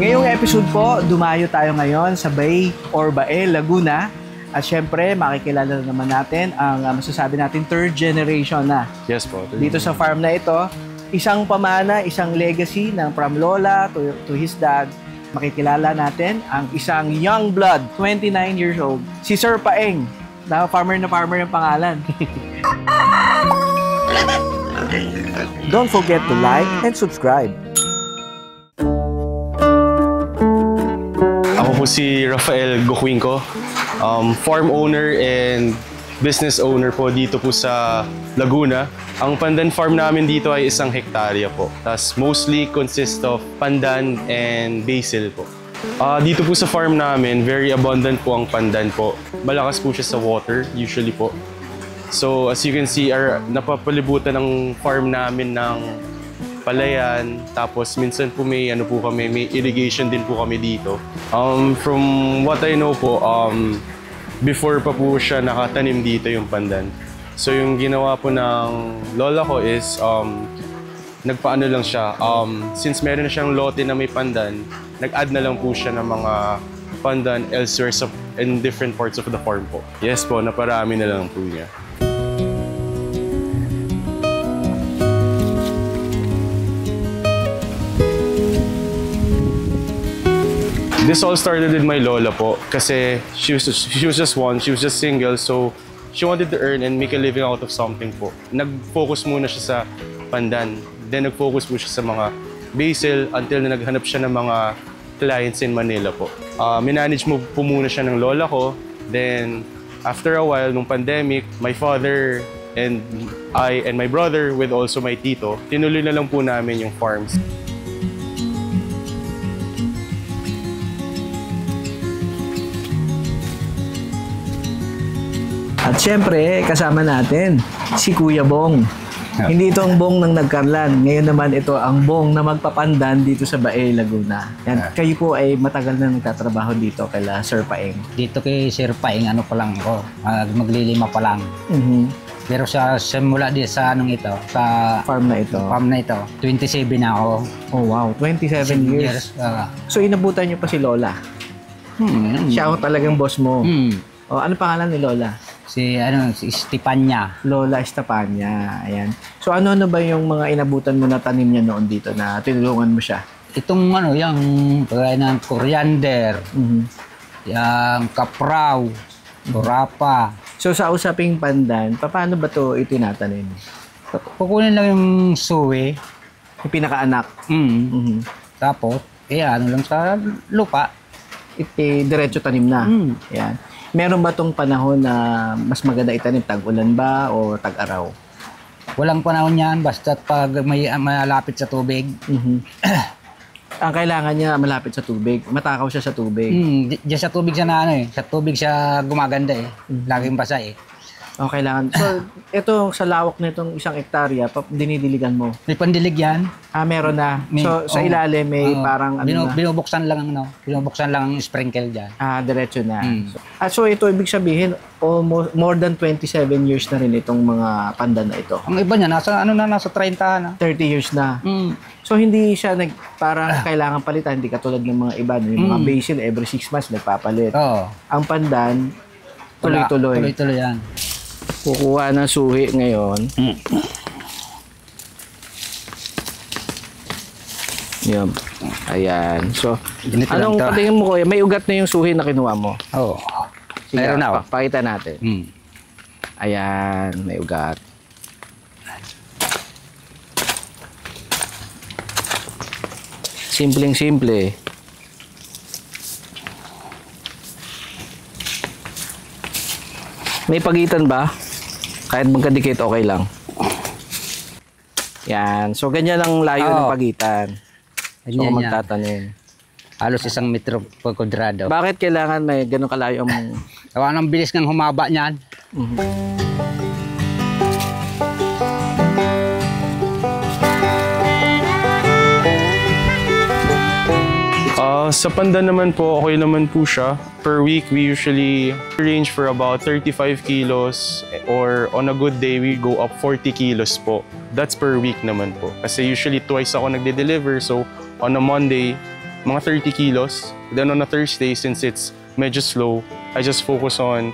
Ngayong episode po, dumayo tayo ngayon sa Bay or Bae, Laguna. At syempre, makikilala naman natin ang masasabi natin third generation na. Yes po. Dito sa farm na ito, isang pamana, isang legacy ng from lola to his dad. Makikilala natin ang isang young blood, 29 years old, si Sir Paeng. Na farmer yung pangalan. Don't forget to like and subscribe. Ako po si Rafael Gocuinco, farm owner and business owner po dito po sa Laguna. Ang pandan farm namin dito ay 1 hektarya po. Tas mostly consist of pandan and basil po. Dito po sa farm namin, very abundant po ang pandan po. Malakas po siya sa water, usually po. So as you can see, napapalibutan ng farm namin ng palayan. Tapos minsan po may irrigation din po kami dito. From what I know po, before pa po siya nakatanim dito yung pandan. So yung ginawa po ng lola ko is nagpaano lang siya. Since meron na siyang lote na may pandan, nag-add na lang po siya ng mga pandan elsewhere in different parts of the farm po. Yes po, naparami na lang po niya. This all started with my lola po kasi she was just single, so she wanted to earn and make a living out of something po. Nag-focus muna siya sa pandan, then nag-focus po siya sa mga basil until na naghanap siya ng mga clients in Manila po. Minanage mo po muna siya ng lola ko, then after a while, nung pandemic, my father and I and my brother with also my tito, tinuloy na lang po namin yung farms. At syempre, kasama natin si Kuya Bong. Hindi ito ang Bong ng nagkarlan. Ngayon naman ito ang Bong na magpapandan dito sa Bae, Laguna. Yan, kayo po ay matagal na nagtatrabaho dito kay Sir Paeng. Dito kay Sir Paeng, ano pa lang ako, maglilima pa lang. Pero sa simula di sa sa farm na ito, 27 na ako. Oh wow, 27 years. So inabutan niyo pa si Lola? Siya ako talagang boss mo. Oh, ano pangalan ni Lola? Si Estepania. Lola Estepania. Ayan. So ano ba yung mga inabutan mo na tanim niya noon dito na tinulungan mo siya? Itong yung kagaya ng coriander, yung kapraw, burapa. So sa usaping pandan, paano ba to itinatanim? Kukunin lang yung suwi. Yung pinakaanak. Tapos, ano lang sa lupa. Diretso tanim na. Ayan. Meron ba tong panahon na mas maganda itanim? Tag-ulan ba o tag-araw? Walang panahon yan, basta pag may malapit sa tubig. Ang kailangan niya malapit sa tubig. Matakaw siya sa tubig. Diyan sa tubig siya sa tubig siya gumaganda Laging basa O, kailangan. So, ito sa lawak nitong 1 hektarya, dinidiligan mo? May pandilig yan. Meron na. So, sa ilalim may parang binubuksan lang ang sprinkle dyan. Diretso na. So, ito ibig sabihin, almost more than 27 years na rin itong mga pandan na ito. Ang iba niya, nasa 30 na. 30 years na. So, hindi siya parang kailangan palitan, hindi katulad ng mga iba. Yung mga basil, every 6 months nagpapalit. Ang pandan, tuloy-tuloy. Tuloy-tuloy yan. Kukuha ng suhi ngayon. Yan. Ayan. So, anong patingin mo, Kuya? May ugat na yung suhi na kinuha mo? Oo. Meron na. Pakita natin. Ayan. May ugat. Simpleng-simple. May pagitan ba? Kahit magkadikit, okay lang. Yan. So, ganyan ang layo ng pagitan. So, magtatanim. Halos 1 metro per kwadrado. Bakit kailangan may ganun kalayo ang... Gawa ng bilis ng humaba niyan. Sa pandan naman po, okay naman po siya. Per week, we usually range for about 35 kilos or on a good day, we go up 40 kilos po. That's per week naman po. Kasi usually twice ako nagde-deliver. So on a Monday, mga 30 kilos. Then on a Thursday, since it's medyo slow, I just focus on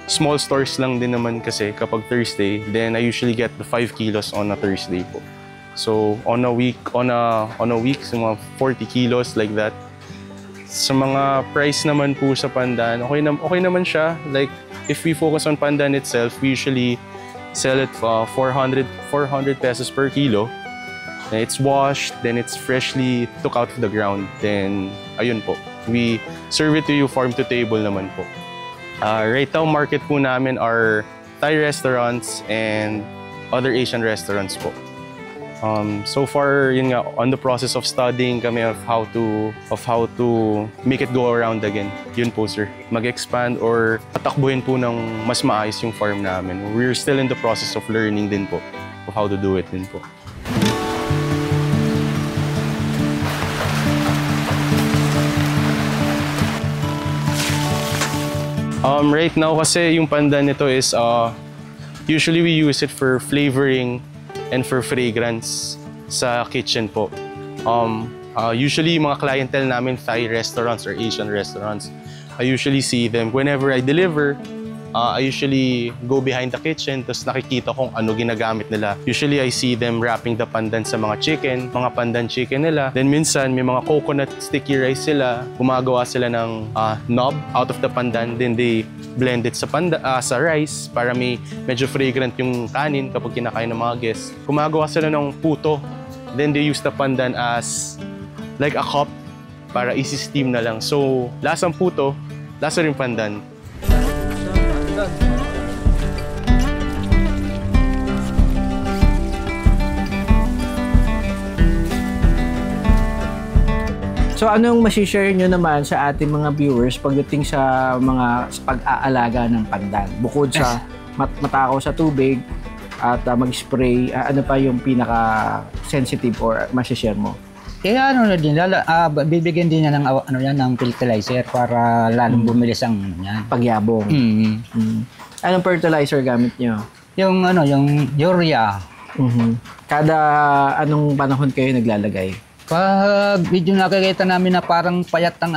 small stores lang din naman kasi kapag Thursday. Then I usually get the 5 kilos on a Thursday po. So on a week, so mga 40 kilos like that. Sa mga price naman po sa pandan, okay naman siya. Like if we focus on pandan itself, we usually sell it for 400 pesos per kilo. And it's washed, then it's freshly took out of the ground. Then ayun po, we serve it to you farm to table naman po. Right now, market po namin are Thai restaurants and other Asian restaurants po. So far, yun nga, on the process of studying kami of how to make it go around again. Yun po, sir. Mag-expand or patakbuhin po ng mas maayos yung farm namin. We're still in the process of learning din po of how to do it din po. Right now kasi yung pandan nito is usually we use it for flavoring and for fragrance sa kitchen po. Usually mga clientele namin Thai restaurants or Asian restaurants. I usually see them whenever I deliver. I usually go behind the kitchen tapos nakikita kung ano ginagamit nila. Usually I see them wrapping the pandan sa mga pandan chicken nila. Then minsan may mga coconut sticky rice sila. Gumagawa sila ng knob out of the pandan. Then they blend it sa rice para medyo fragrant yung kanin kapag kinakain ng mga guests. Gumagawa sila ng puto. Then they use the pandan as like a cup para isi-steam na lang. So lasang puto, lasa rin pandan. So anong masishare nyo naman sa ating mga viewers pagdating sa mga pag-aalaga ng pandan? Bukod sa matakaw sa tubig at mag-spray, ano pa yung pinaka-sensitive or masishare mo? Kaya ano na din, bibigyan din niya ng fertilizer para lalong bumilis ang yan. Pagyabong. Anong fertilizer gamit nyo? Yung urea. Kada anong panahon kayo naglalagay? Pag medyo nakikita namin na parang payat ang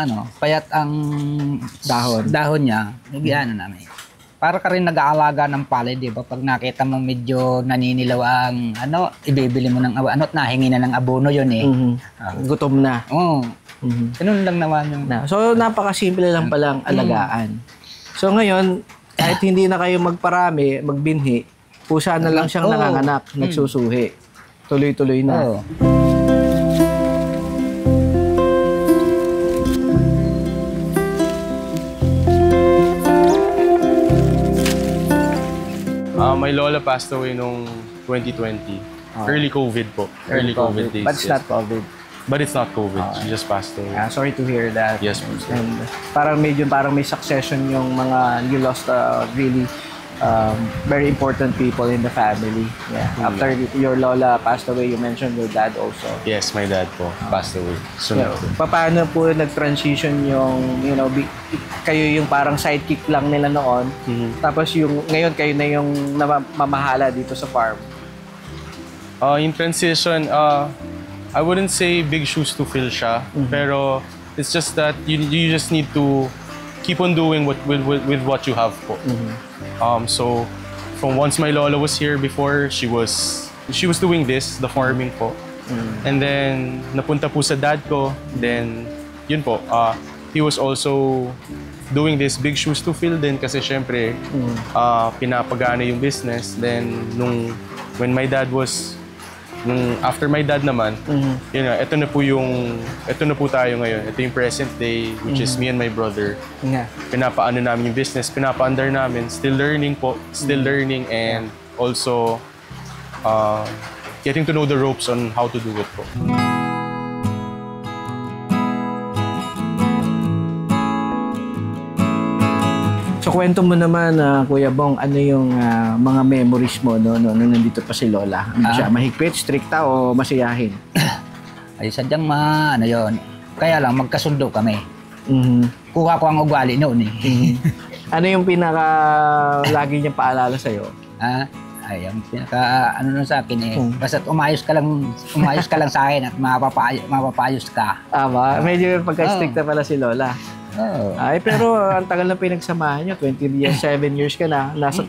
dahon niya, nagyan namin. Para ka rin nag-aalaga ng palay, di ba? Pag nakita mo medyo naninilaw ang ibibili mo ng nahingi na ng abono yun eh. Gutom na. Oo. Ganun lang naman yung... So, napakasimple lang palang alagaan. So, ngayon, kahit hindi na kayo magparami, magbinhi, pusa na lang siyang nanganganak, nagsusuhi. Tuloy-tuloy na. My lola passed away noong 2020. Early COVID po. Early COVID days. But it's not COVID. But it's not COVID. She just passed away. Sorry to hear that. Yes, po. And parang may succession yung mga you lost really very important people in the family. Yeah. After your lola passed away, you mentioned your dad also. Yes, my dad po passed away. So, paano po nag-transition yung, kayo yung parang sidekick lang nila noon, tapos ngayon kayo na yung mamahala dito sa farm? In transition, I wouldn't say big shoes to fill siya, pero it's just that you just need to keep on doing with what you have po. So from once my lola was here before, she was doing this, the farming po. And then napunta po sa dad ko, then yun po, he was also doing this, big shoes to fill din kasi syempre pinapagana yung business. Then when my dad was after my dad naman, yun nga, ito na po tayo ngayon. Ito yung present day, which is me and my brother. Pinapaano namin yung business, pinapa-under namin, still learning and also getting to know the ropes on how to do it po. So kwento mo naman, Kuya Bong, ano yung mga memories mo nung nandito pa si Lola? Ano siya, mahigpit, strikta o masiyahin? Ay sadyang yun. Kaya lang, magkasundo kami. Kuha ko ang ugali noon eh. Ano yung pinaka lagi niyang paalala sa'yo? Ay, ang pinaka ano nun sa akin basta umayos ka lang sa akin at mapapayos ka. Tama, medyo pagka-strict na pala si Lola. Ay, pero ang tagal na pinagsamahan nyo, 20 years, 7 years ka na, nasa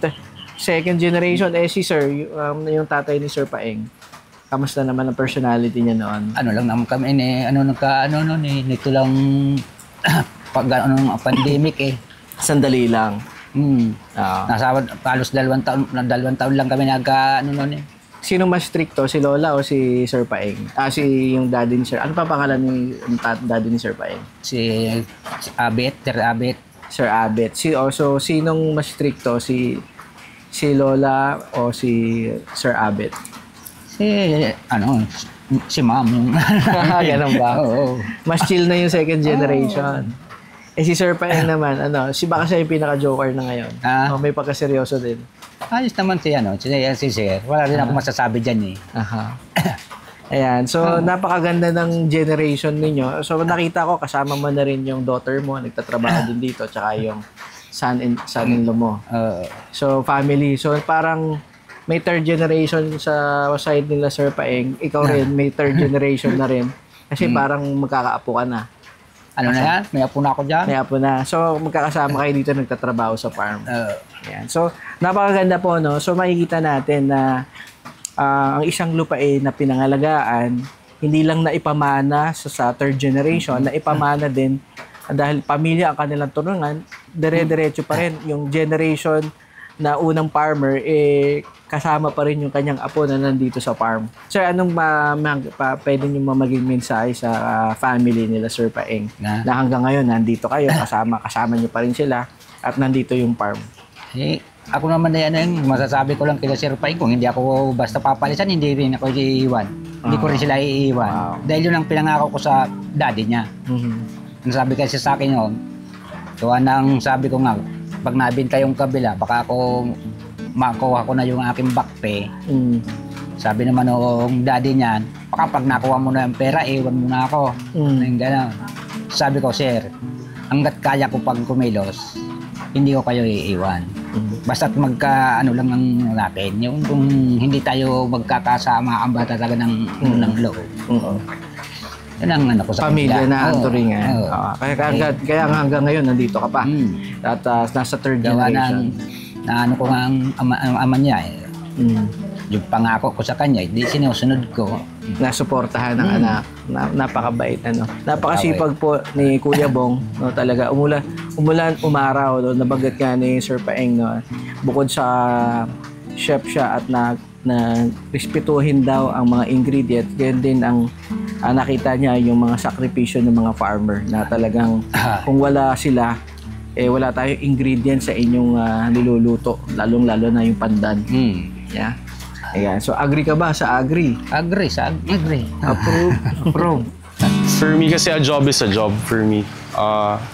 second generation. Si Sir, yung tatay ni Sir Paeng, kamusta naman ang personality niya noon? Ano lang naman kami, nito lang, pag pandemic Sandali lang. Nasa halos 2 taon lang kami Sino mas stricto, si Lola o si Sir Paeng? Si yung daddy ni Sir. Ano pa pangalan ni daddy ni Sir Paeng? Si Abet, Sir Abet. Sir Abet. Sinong mas stricto, si Lola o si Sir Abet? Si Ma'am. Ganun ba? Oo. Mas chill na yung second generation. Si Sir Paeng naman, baka siya yung pinaka-joker na ngayon. May pagkaseryoso din. Ayos naman si Sir. Wala rin ako masasabi dyan Ayan, so napakaganda ng generation ninyo. So nakita ko, kasama mo na rin yung daughter mo, nagtatrabaho din dito, tsaka yung son-in-law mo. So family, so parang may third generation sa side nila Sir Paeng. Ikaw rin, may third generation na rin. Kasi parang magkakaapo ka na. Ano na yan? May apo na ako dyan? May apo na. So, magkakasama kayo dito nagtatrabaho sa farm. Ayan. So, napakaganda po, no? So, makikita natin na ang isang lupain na pinangalagaan, hindi lang naipamana sa third generation, naipamana din dahil pamilya ang kanilang turungan, dire-diretso pa rin yung generation na unang farmer, kasama pa rin yung kanyang apo na nandito sa farm. Sir, anong pwede nyo maging mensahe sa family nila Sir Paeng na hanggang ngayon nandito kayo, kasama nyo pa rin sila at nandito yung farm? Ako naman na yan, masasabi ko lang kila Sir Paeng, kung hindi ako basta papalisan, hindi rin ako iiwan. Hindi ko rin sila iiwan. Dahil yun ang pinangako ko sa daddy niya. Ang sabi kasi sa akin yun, so anong sabi ko nga, pag nabinta yung kabila, baka ako makuha ko na yung aking backpay. Sabi naman ng daddy niyan, baka pag nakuha mo na yung pera, iwan mo na ako. Ganun. Sabi ko, Sir, hanggat kaya ko pag kumilos, hindi ko kayo iiwan. Basta't lang ang natin. Yung kung hindi tayo magkakasama, ang bata talaga ng loob. Yan ang ko sa pamilya na ang turingan. Kaya hanggang ngayon nandito ka pa. At nasa third generation. Ko nga ang ama niya yung pangako ko sa kanya, di sinusunod ko. Nasuportahan ng anak. Napakabait. Napakasipag po ni Kuya Bong. Talaga, umulan, umaraw. Nabanggit nga ni Sir Paeng. Bukod sa chef siya at na respetuhin daw ang mga ingredient. Ganyan din ang nakita niya yung mga sakripisyo ng mga farmer na talagang kung wala sila, wala tayong ingredient sa inyong niluluto. Lalong-lalo na yung pandan. Yeah. Ayan. So, agree ka ba sa agree? Agree. Approve. For me kasi a job is a job for me.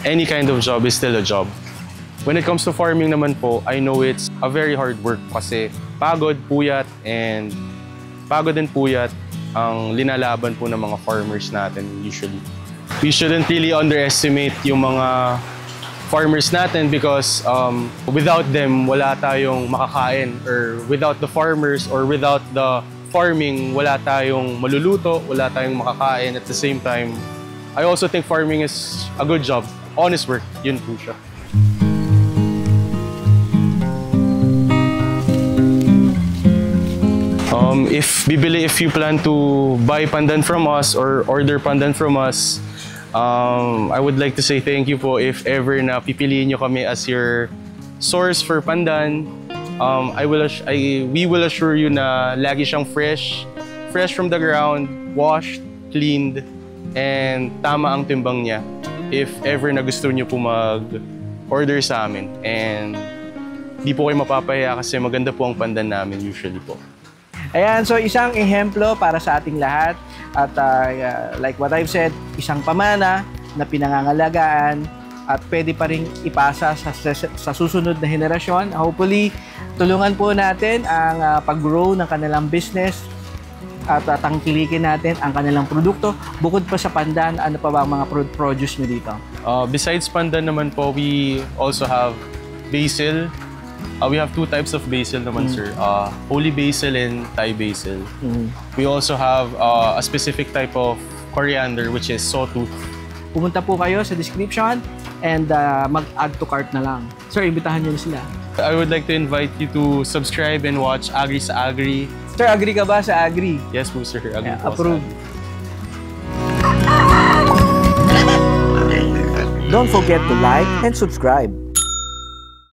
Any kind of job is still a job. When it comes to farming naman po, I know it's a very hard work kasi pagod din puyat ang linalaban po ng mga farmers natin usually. We shouldn't really underestimate yung mga farmers natin because without them, wala tayong makakain, or without the farmers or without the farming, wala tayong maluluto, wala tayong makakain. At the same time, I also think farming is a good job, honest work, yun po siya. If you plan to buy pandan from us or order pandan from us, I would like to say thank you po if ever na pipiliin nyo kami as your source for pandan. We will assure you na lagi siyang fresh from the ground, washed, cleaned, and tama ang timbang niya if ever na gusto nyo po mag-order sa amin. And di po kayo mapapahiya kasi maganda po ang pandan namin usually po. Ayan, so isang ehemplo para sa ating lahat at like what I've said, isang pamana na pinangangalagaan at pwede pa rin ipasa sa susunod na henerasyon. Hopefully, tulungan po natin ang pag-grow ng kanilang business at tangkilikin natin ang kanilang produkto. Bukod pa sa pandan, ano pa ba ang mga produce nyo dito? Besides pandan naman po, we also have basil, We have 2 types of basil naman, sir. Holy basil and Thai basil. We also have a specific type of coriander, which is sawtooth. Pumunta po kayo sa description and mag-add to cart na lang. Sir, imbitahan nyo na sila. I would like to invite you to subscribe and watch Agri sa Agri. Sir, agree ka ba sa Agri? Yes po, sir. Agri Yeah, po sa approved. Agri. Don't forget to like and subscribe.